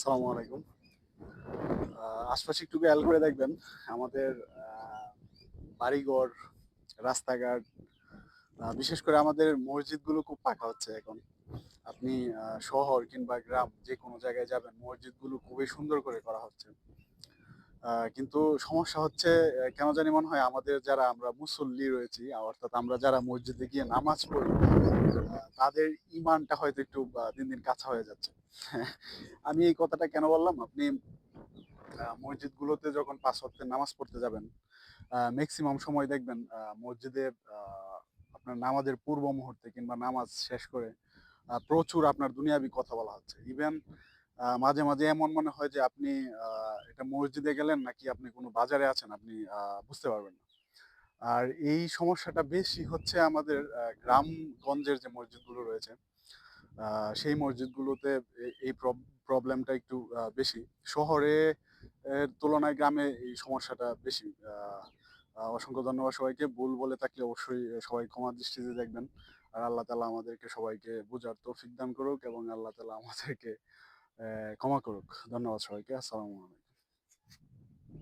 আসসালামু আলাইকুম। আশপাশে একটু খেয়াল করে দেখবেন আমাদের বাড়িঘর, রাস্তাঘাট, বিশেষ করে আমাদের মসজিদগুলো খুব পাকা হচ্ছে এখন। আপনি শহর কিংবা গ্রাম যেকোনো জায়গায় যাবেন মসজিদগুলো খুবই সুন্দর করে করা হচ্ছে। কিন্তু সমস্যা হচ্ছে কেন জানি মনে হয় আমাদের যারা আমরা মুসল্লি রয়েছি অর্থাৎ আমরা যারা মসজিদে গিয়ে নামাজ পড়ি, তাদের ঈমানটা হয়তো একটু দিন, দিন কাঁচা হয়ে যাচ্ছে। আমি এই কথাটা কেন বললাম? আপনি মসজিদগুলোতে যখন ৫ ওয়াক্তের নামাজ পড়তে যাবেন, মেক্সিমাম সময় দেখবেন মসজিদে আ আপনার নামাজের পূর্ব মুহূর্তে কিংবা নামাজ শেষ করে প্রচুর আপনার দুনিয়াবি কথা বলা হচ্ছে। ইভেন মাঝে, মাঝে এমন মনে হয় যে আপনি আ এটা মসজিদে গেলেন নাকি আপনি কোনো বাজারে আছেন আপনি বুঝতে পারবেন না। আর এই সমস্যাটা বেশি হচ্ছে আমাদের গ্রামগঞ্জের যে মসজিদগুলো রয়েছে, আ সেই মসজিদগুলোতে এই প্রবলেমটা একটু বেশি। শহরে এর তুলনায় গ্রামে এই সমস্যাটা বেশি। আ আ অসংখ্য ধন্যবাদ সবাইকে। ভুল বলে থাকলে অবশ্যই সবাই ক্ষমার দৃষ্টিতে দেখবেন। আর আল্লাহ তাআলা আমাদেরকে সবাইকে বুঝার তৌফিক দান করুক এবং আল্লাহ তাআলা আমাদেরকে ক্ষমা করুক। ধন্যবাদ সবাইকে। আসসালামু আলাইকুম।